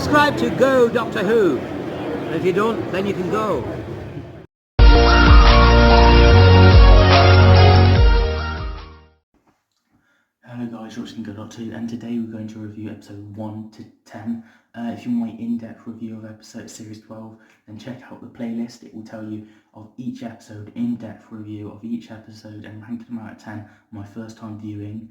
subscribe to Go Doctor Who. And if you don't, then you can go. Hello guys, you're watching Go Doctor Who, and today we're going to review episode 1 to 10. If you want my in-depth review of episode series 12, then check out the playlist. It will tell you of each episode, in-depth review of each episode and ranking them out of 10 my first time viewing.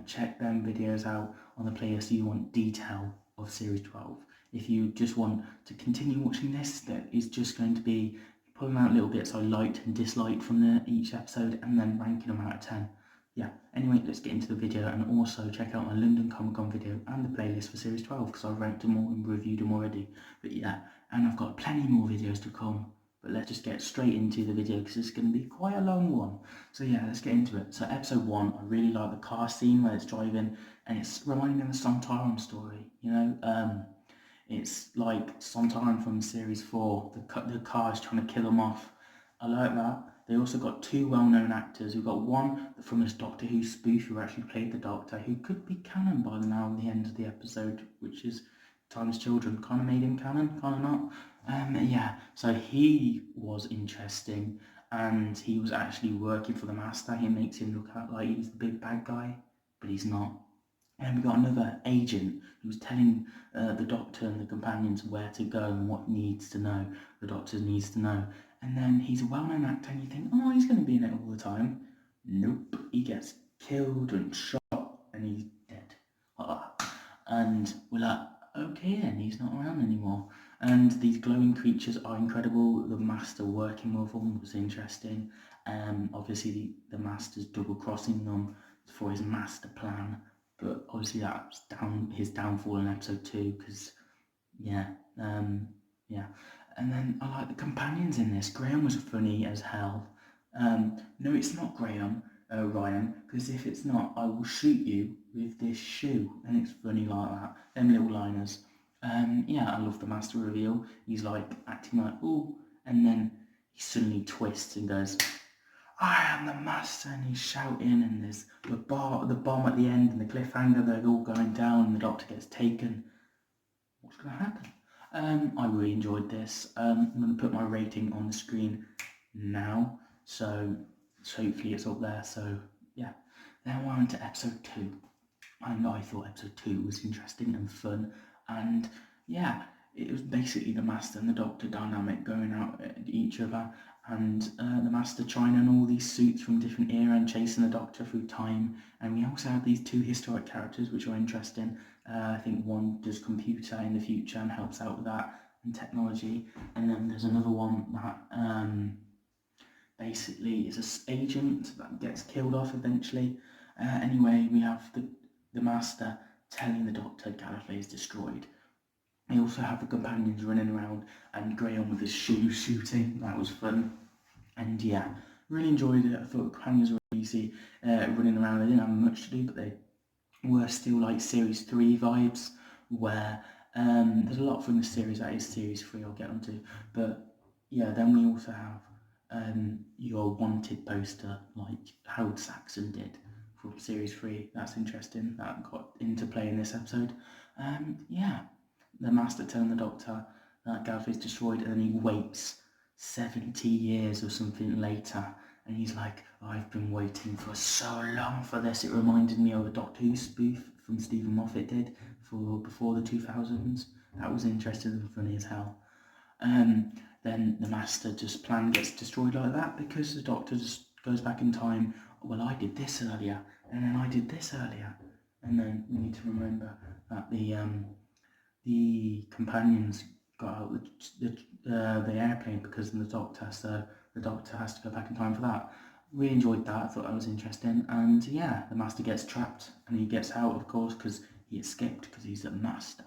Check them videos out on the playlist if you want detail of series 12. If you just want to continue watching this, that is just going to be pulling out little bits I liked and disliked from each episode and then ranking them out of 10. Yeah, anyway, let's get into the video, and also check out my London Comic Con video and the playlist for series 12 because I've ranked them all and reviewed them already. But yeah, and I've got plenty more videos to come. But let's just get straight into the video because it's going to be quite a long one. So yeah, let's get into it. So episode 1, I really like the car scene where it's driving, and it's reminding me of the Sontaran story, you know? It's like Sontaran from series 4, the car is trying to kill them off. I like that. They also got 2 well-known actors. We've got one from this Doctor Who spoof who actually played the Doctor, who could be canon by now at the end of the episode, which is Time's Children. Kind of made him canon, kind of not. Yeah, so he was interesting, and he was actually working for the Master. He makes him look like he's the big bad guy, but he's not. And we got another agent who was telling the Doctor and the companions where to go and what needs to know. The Doctor needs to know. And then he's a well-known actor, and you think, oh, he's going to be in it all the time. Nope, he gets killed and shot, and he's dead. And we're like, okay, and he's not around anymore. And these glowing creatures are incredible. The Master working with them was interesting. Obviously, the Master's double-crossing them for his master plan. But obviously that's his downfall in episode 2, because yeah. And then I like the companions in this. Graham was funny as hell. No, it's not Graham, Ryan, because if it's not, I will shoot you with this shoe. And it's funny like that. Them little liners. Yeah, I love the Master reveal. He's like acting like, ooh, and then he suddenly twists and goes, I am the Master, and he's shouting, and there's the bomb at the end, and the cliffhanger, they're all going down, and the Doctor gets taken. What's going to happen? I really enjoyed this. I'm going to put my rating on the screen now, so hopefully it's up there. So yeah, then we're on to episode 2, and I thought episode 2 was interesting and fun, and yeah, it was basically the Master and the Doctor dynamic going out at each other, and the Master trying on all these suits from different era and chasing the Doctor through time. And we also have these 2 historic characters which are interesting. I think one does computer in the future and helps out with that and technology, and then there's another one that basically is an agent that gets killed off eventually. Anyway, we have the Master telling the Doctor Gallifrey is destroyed. We also have the companions running around, and Graham with his shoe shooting. That was fun. And yeah, really enjoyed it. I thought the companions were easy running around. They didn't have much to do, but they were still like series 3 vibes, where there's a lot from the series that is series 3 I'll get onto. But yeah, then we also have your wanted poster like Howard Saxon did from series 3. That's interesting. That got into play in this episode. Yeah, the Master telling the Doctor that Gallifrey's destroyed, and then he waits 70 years or something later, and he's like, I've been waiting for so long for this. It reminded me of a Doctor Who spoof from Stephen Moffat did for before the 2000s. That was interesting and funny as hell. Then the Master just plan gets destroyed like that because the Doctor just goes back in time. Well, I did this earlier, and then I did this earlier, and then we need to remember that the companions got out the airplane because of the Doctor, so the Doctor has to go back in time for that. Really enjoyed that. I thought that was interesting. And yeah, the Master gets trapped, and he gets out, of course, because he escaped because he's a Master.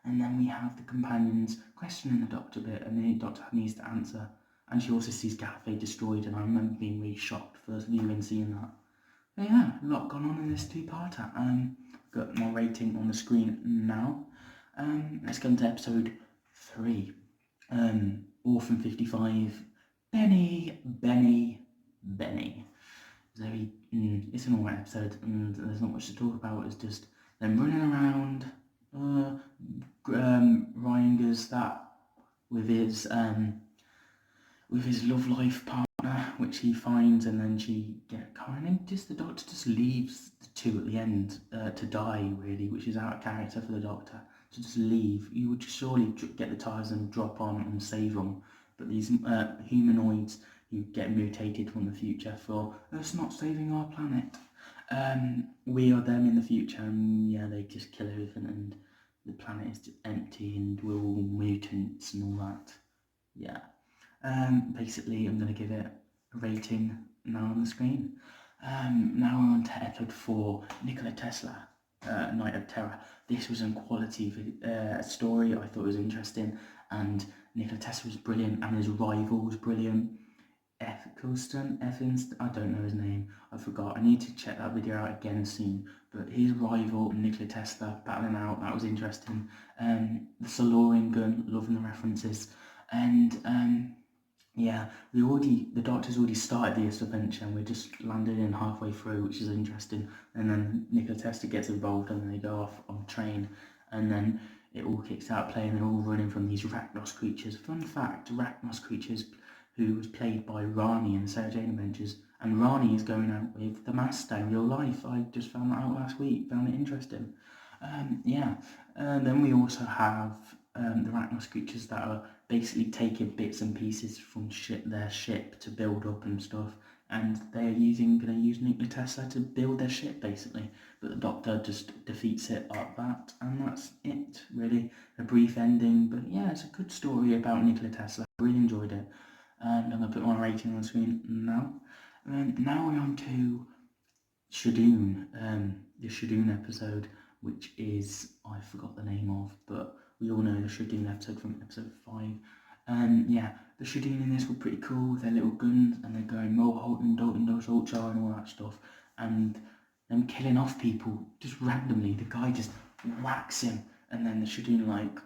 And then we have the companions questioning the Doctor a bit, and the Doctor needs to answer. And she also sees Gallifrey destroyed, and I remember being really shocked first viewing seeing that. But yeah, a lot gone on in this 2-parter. Got my rating on the screen now. Let's go into episode 3. Orphan 55. Benny. It's an alright episode, and there's not much to talk about. It's just them running around, discovers that with his love life partner, which he finds, and then the doctor just leaves the two at the end to die, really, which is out of character for the doctor to just leave. You would surely get the TARDIS and drop on and save them, but these humanoids who get mutated from the future for us not saving our planet. We are them in the future, and yeah, they just kill everything, and the planet is just empty, and we're all mutants and all that. Yeah. Basically, I'm going to give it a rating now on the screen. Now we're on to episode 4, Nikola Tesla, Night of Terror. This was a quality story. I thought it was interesting, and Nikola Tesla was brilliant, and his rival was brilliant. Evans, I don't know his name, I forgot. I need to check that video out again soon. But his rival, Nikola Tesla, battling out, that was interesting. The Solarian gun, loving the references. And yeah, the Doctor's already started this adventure, and we're just landed in halfway through, which is interesting. And then Nikola Tesla gets involved, and then they go off on a train, and then it all kicks out play, and they're all running from these Rachnos creatures. Fun fact, Rachnos creatures, who was played by Rani in the Sarah Jane Adventures, and Rani is going out with the Master in real life. I just found that out last week, found it interesting. Then we also have the Rachnos creatures that are basically taking bits and pieces from their ship to build up and stuff, and they're going to use Nikola Tesla to build their ship basically, but the Doctor just defeats it like that, and that's it really. A brief ending, but yeah, it's a good story about Nikola Tesla. I really enjoyed it, and I'm going to put my rating on the screen now. Now we're on to Shadoon, the Shadoon episode, which is, I forgot the name of, but we all know the Shadoon episode from episode 5. Yeah, the Shadoon in this were pretty cool with their little guns, and they're going Mohawk and Dalton Dose Ultra and all that stuff, and them killing off people just randomly. The guy just whacks him, and then the Shadoon like,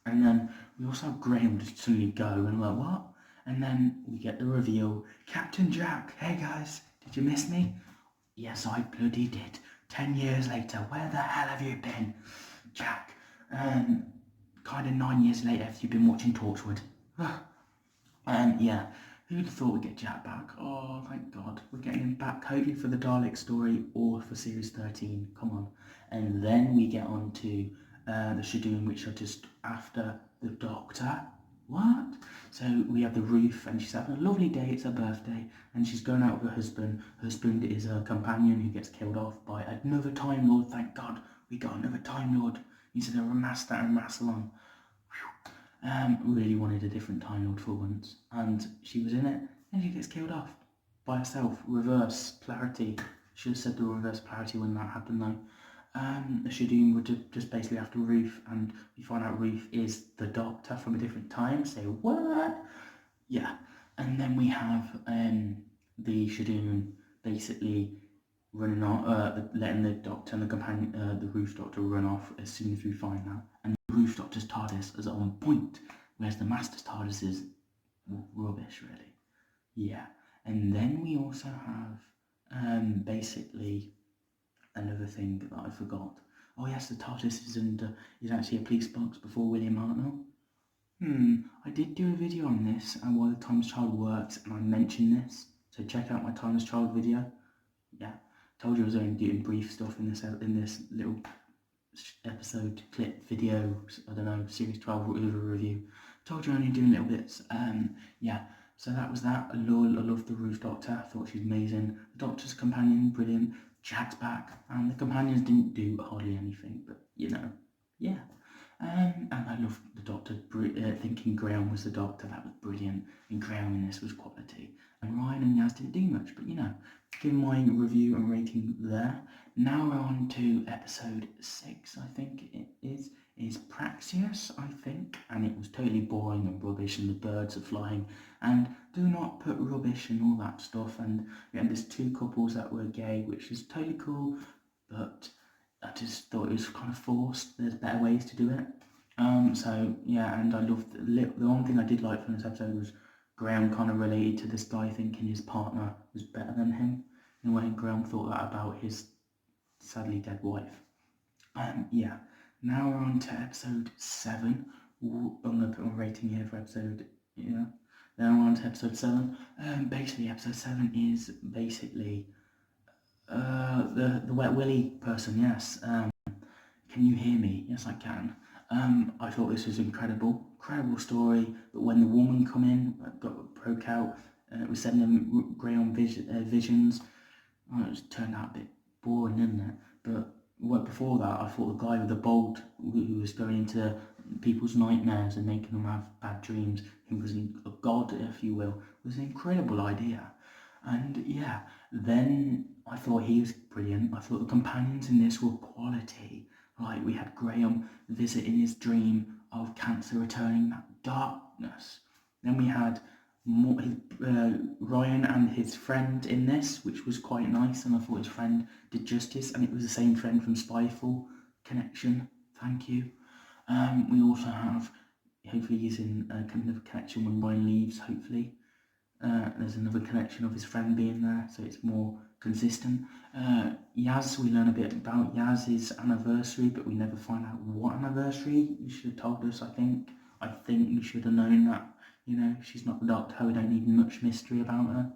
and then we also have Graham just suddenly go, and we're like, what? And then we get the reveal, Captain Jack, hey guys, did you miss me? Yes, I bloody did. 10 years later, where the hell have you been, Jack? Kind of 9 years later after you've been watching Torchwood. Yeah, who'd have thought we'd get Jack back? Oh, thank God. We're getting him back, hopefully for the Dalek story or for Series 13. Come on. And then we get on to the Shadoon, which are just after the Doctor. What? So we have the Ruth, and she's having a lovely day. It's her birthday, and she's going out with her husband. Her husband is her companion who gets killed off by another Time Lord. Thank God we got another Time Lord. He's a Master and Rassilon. Really wanted a different Time Lord for once, and she was in it, and she gets killed off by herself. Reverse polarity. Should have said the reverse polarity when that happened though. The Shadoon would just basically after Ruth, and we find out Ruth is the Doctor from a different time. Say what? Yeah, and then we have the Shadoon basically running on, letting the Doctor and the companion, the Ruth Doctor, run off as soon as we find that. And the Ruth Doctor's TARDIS is on point, whereas the Master's TARDIS is rubbish, really. Yeah, and then we also have basically another thing that I forgot. Oh yes, the TARDIS is actually a police box before William Hartnell. I did do a video on this and why the Timeless Child works, and I mentioned this, so check out my Timeless Child video. Yeah, told you I was only doing brief stuff in this little episode clip video. I don't know, series 12 review. Told you I only doing little bits. Yeah. So that was that. I love the Ruth Doctor. I thought she was amazing. The Doctor's companion, brilliant. Jack's back, and the companions didn't do hardly anything, but you know, yeah. And I loved the Doctor thinking Graham was the Doctor. That was brilliant, and Graham in this was quality. And Ryan and Yaz didn't do much, but you know, give my review and rating there. Now we're on to episode 6, I think it is Praxeus, I think, and it was totally boring and rubbish, and the birds are flying, and do not put rubbish and all that stuff, and we had these 2 couples that were gay, which is totally cool, but I just thought it was kind of forced. There's better ways to do it. So yeah, and I loved the one thing I did like from this episode was Graham kind of related to this guy thinking his partner was better than him, in a way Graham thought that about his sadly dead wife. Yeah, Now we're on to episode 7. I'm going to put my rating here for episode, yeah. Then we're on to episode 7. Basically, episode 7 is basically the Wet Willy person, yes. Can you hear me? Yes, I can. I thought this was incredible story. But when the woman come in, broke out, it was sending them Graham visions. It just turned out a bit boring, didn't it? But before that, I thought the guy with the bolt who was going into people's nightmares and making them have bad dreams, who was a god, if you will, was an incredible idea. And yeah, then I thought he was brilliant. I thought the companions in this were quality. Like we had Graham visiting his dream of cancer returning, that darkness. Then we had Ryan and his friend in this, which was quite nice, and I thought his friend did justice, and it was the same friend from Spyfall connection. Thank you. We also have, hopefully he's in a kind of connection when Ryan leaves, hopefully. There's another connection of his friend being there, so it's more consistent. Yaz, we learn a bit about Yaz's anniversary, but we never find out what anniversary. You should have told us, I think. I think we should have known that, you know, she's not the Doctor, we don't need much mystery about her.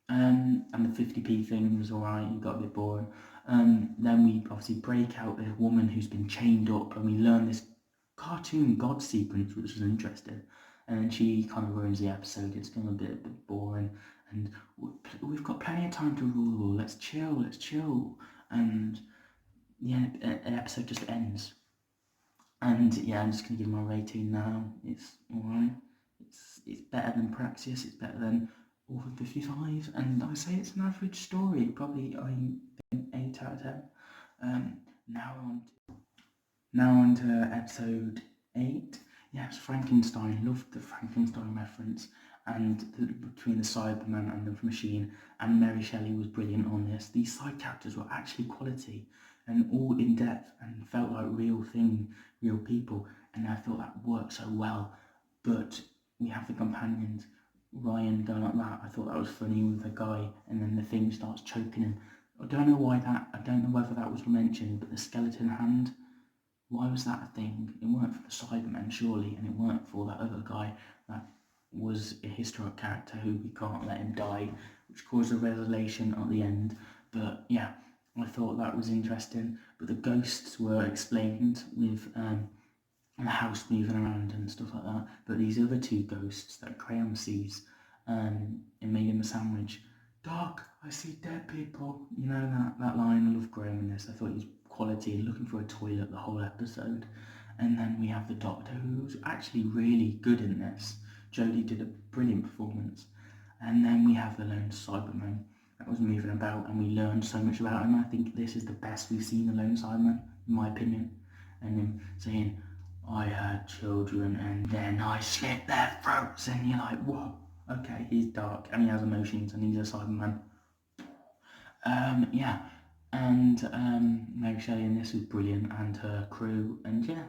And the 50p thing was alright, it got a bit boring. Then we obviously break out the woman who's been chained up, and we learn this cartoon god sequence, which was interesting. And then she kind of ruins the episode. It's getting a bit boring, and we've got plenty of time to rule. Let's chill. And yeah, the episode just ends. And yeah, I'm just gonna give my rating now. It's alright. It's better than Praxis. It's better than Orphan 55, and I say it's an average story. Probably I'm 8 out of 10. Now on to episode 8. Yes, Frankenstein. Loved the Frankenstein reference, and between the Cyberman and the Machine, and Mary Shelley was brilliant on this. These side characters were actually quality and all in depth and felt like real people, and I thought that worked so well. But we have the companions, Ryan going like that. I thought that was funny with the guy, and then the thing starts choking him. I don't know whether that was mentioned, but the skeleton hand. Why was that a thing? It weren't for the Cybermen, surely, and it weren't for that other guy that was a historic character who we can't let him die, which caused a revelation at the end. But yeah, I thought that was interesting. But the ghosts were explained with the house moving around and stuff like that. But these other two ghosts that Graham sees, it made him a sandwich. Doc, I see dead people. You know that line. I love Graham in this. I thought he was quality, looking for a toilet the whole episode. And then we have the Doctor, who's actually really good in this. Jodie did a brilliant performance. And then we have the lone Cyberman that was moving about, and we learned so much about him. I think this is the best we've seen the lone Cyberman, in my opinion. And him saying, I had children and then I slit their throats, and you're like, whoa, okay, he's dark and he has emotions and he's a Cyberman. Yeah. And Mary Shelley in this was brilliant, and her crew, and yeah,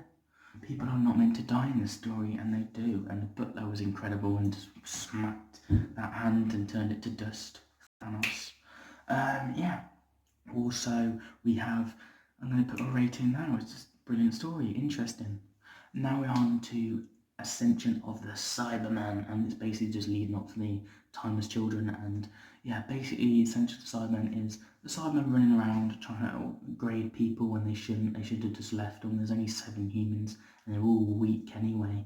people are not meant to die in this story, and they do. And the butler was incredible and just smacked that hand and turned it to dust. Thanos. Yeah. Also, we have, I'm going to put a rating now. It's just a brilliant story, interesting. Now we're on to Ascension of the Cyberman, and it's basically just leading up to the Timeless Children. And yeah, basically Ascension of the Cyberman is the Cybermen running around trying to grade people when they shouldn't. They should have just left them. There's only 7 humans and they're all weak anyway.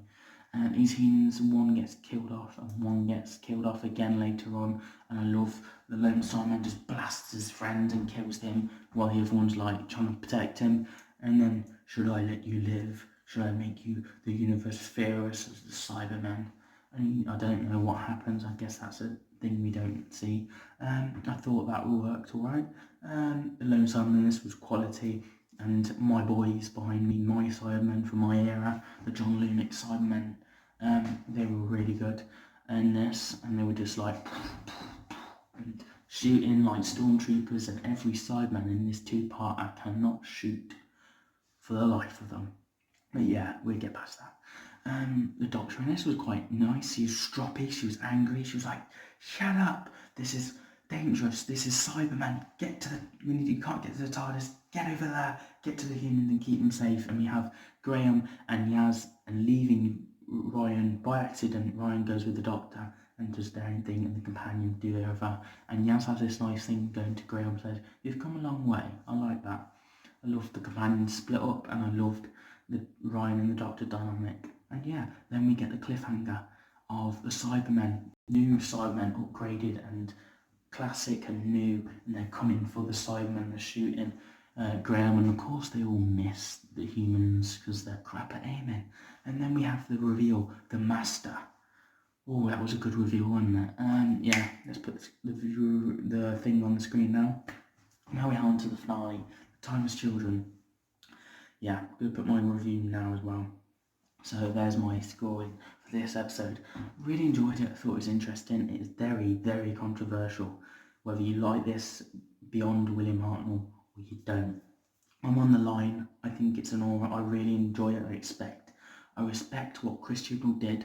And these humans, one gets killed off and one gets killed off again later on. And I love the lone Cyberman just blasts his friend and kills him while the other one's like trying to protect him. And then, should I let you live? Should I make you the universe fear us as the Cyberman? And I don't know what happens. I guess that's a thing we don't see. I thought that worked alright. The lone Cyberman in this was quality, and my boys behind me, my Cybermen from my era, the John Lumick Cybermen, they were really good in this, and they were just like and shooting like stormtroopers, and every Cyberman in this 2-part I cannot shoot for the life of them. But yeah, we'll get past that. The Doctor in this was quite nice. She was stroppy, she was angry, she was like, shut up, this is dangerous, this is Cyberman, you can't get to the TARDIS, get over there, get to the humans and keep them safe. And we have Graham and Yaz and leaving Ryan by accident. Ryan goes with the Doctor and does their own thing, and the companions do their other. And Yaz has this nice thing going to Graham, says, "You've come a long way." I like that. I loved the companions split up, and I loved the Ryan and the Doctor dynamic. And yeah, then we get the cliffhanger of the Cybermen, new Cybermen, upgraded and classic and new, and they're coming for the Cybermen, they're shooting Graham, and of course they all miss the humans because they're crap at aiming. And then we have the reveal, the Master. Oh, that was a good reveal, wasn't it? Yeah, let's put the thing on the screen now. Now we're on to the finale, Timeless Children. Yeah, I'm going to put my review now as well. So there's my scoring for this episode. Really enjoyed it. I thought it was interesting. It's very, very controversial. Whether you like this beyond William Hartnell or you don't. I'm on the line. I think it's an aura. I really enjoy it. I respect what Chris Chibnall did.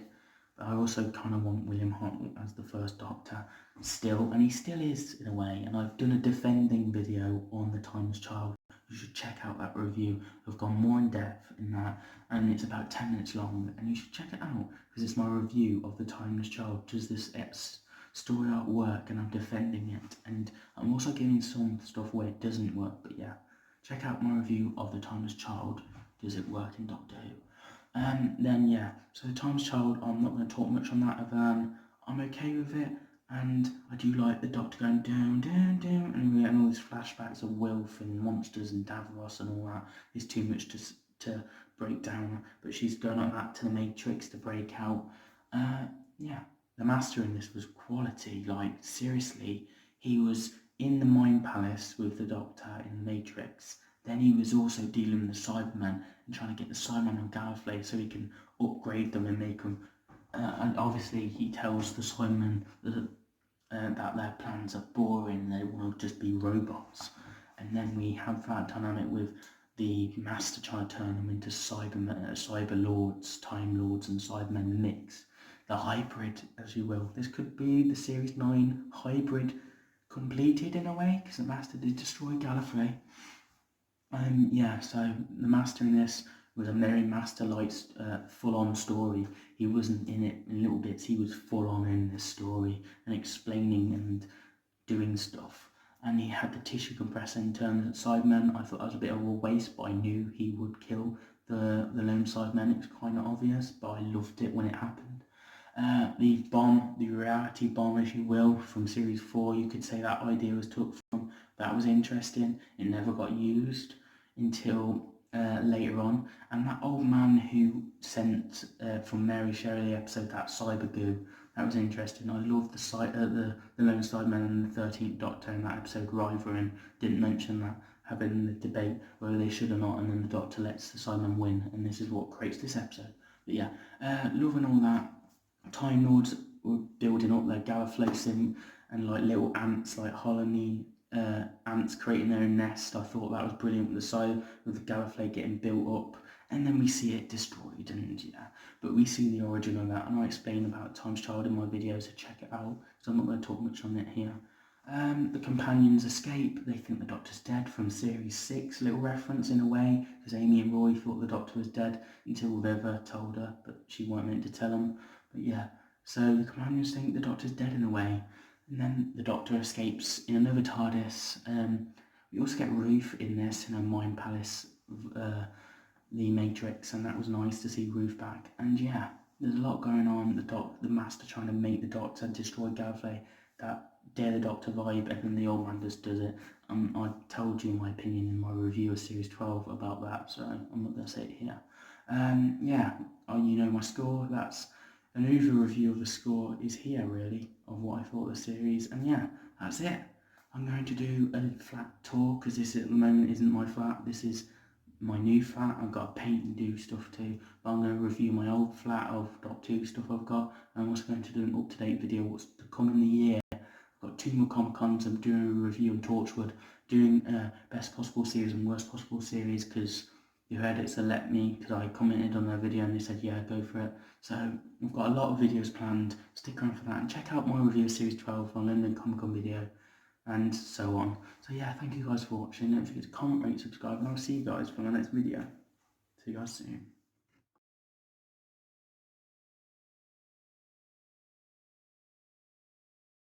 But I also kind of want William Hartnell as the first Doctor still. And he still is in a way. And I've done a defending video on The Timeless Child. You should check out that review. I've gone more in depth in that, and it's about 10 minutes long, and you should check it out because it's my review of The Timeless Child. Does this story art work? And I'm defending it, and I'm also giving some stuff where it doesn't work. But yeah, check out my review of The Timeless Child. Does it work in Doctor Who? Then yeah, so The Timeless Child, I'm not going to talk much on that other than I'm okay with it. And I do like the Doctor going down, down, down, and we get all these flashbacks of Wilf and monsters and Davros and all that. It's too much to break down, but she's going like that to the Matrix to break out. Yeah, the Master in this was quality. Like seriously, he was in the Mind Palace with the Doctor in the Matrix. Then he was also dealing with the Cybermen and trying to get the Cybermen on Gallifrey so he can upgrade them and make them. And obviously he tells the Cybermen that their plans are boring, they want to just be robots. And then we have that dynamic with the Master trying to turn them into cyber lords, time lords and Cybermen mix. The hybrid, as you will. This could be the Series 9 hybrid completed in a way, because the Master did destroy Gallifrey. Yeah, so the Master in this was a very Master-like full-on story. He wasn't in it in little bits, he was full-on in this story and explaining and doing stuff. And he had the tissue compressor in terms of Cybermen. I thought that was a bit of a waste, but I knew he would kill the lone Cybermen. It was kind of obvious, but I loved it when it happened. The bomb, the reality bomb, if you will, from Series 4, you could say that idea was took from. That was interesting. It never got used until later on. And that old man who sent from Mary Shelley episode, that cyber goo, that was interesting. I loved the lone Cybermen and the 13th Doctor in that episode rivaling. Didn't mention that, having the debate whether they should or not, and then the Doctor lets the Cybermen win, and this is what creates this episode. But yeah, loving all that. Time Lords were building up their Gallifrey sim, and like little ants, like Holony ants creating their own nest. I thought that was brilliant with the side with the Gallifrey getting built up, and then we see it destroyed, and yeah, but we see the origin of that, and I explain about Timeless Child in my video, so check it out, so I'm not going to talk much on it here. The companions escape. They think the Doctor's dead from Series 6, little reference in a way, because Amy and Roy thought the Doctor was dead until River told her, but she weren't meant to tell them. But yeah, so the companions think the Doctor's dead in a way, and then the Doctor escapes in another TARDIS. We also get Ruth in this, in a Mind Palace, the Matrix, and that was nice to see Ruth back. And yeah, there's a lot going on. The Master trying to make the Doctor destroy Gallifrey, that Dare the Doctor vibe, and then the old man just does it. I told you my opinion in my review of Series 12 about that, so I'm not going to say it here. Yeah, you know my score. That's an overview of the score is here, really, of what I thought of the series. And yeah, that's it. I'm going to do a flat tour, because this at the moment isn't my flat. This is my new flat. I've got to paint and do stuff too, but I'm going to review my old flat of Doctor Who stuff I've got. I'm also going to do an up-to-date video what's to come in the year. I've got 2 more Comic Cons. I'm doing a review on Torchwood, doing best possible series and worst possible series, because you heard it, so let me, because I commented on their video and they said yeah, go for it. So we've got a lot of videos planned. Stick around for that, and check out my review of Series 12 on London Comic Con video. and so on. So yeah, thank you guys for watching. Don't forget to comment, rate, subscribe, and I'll see you guys for my next video. See you guys soon.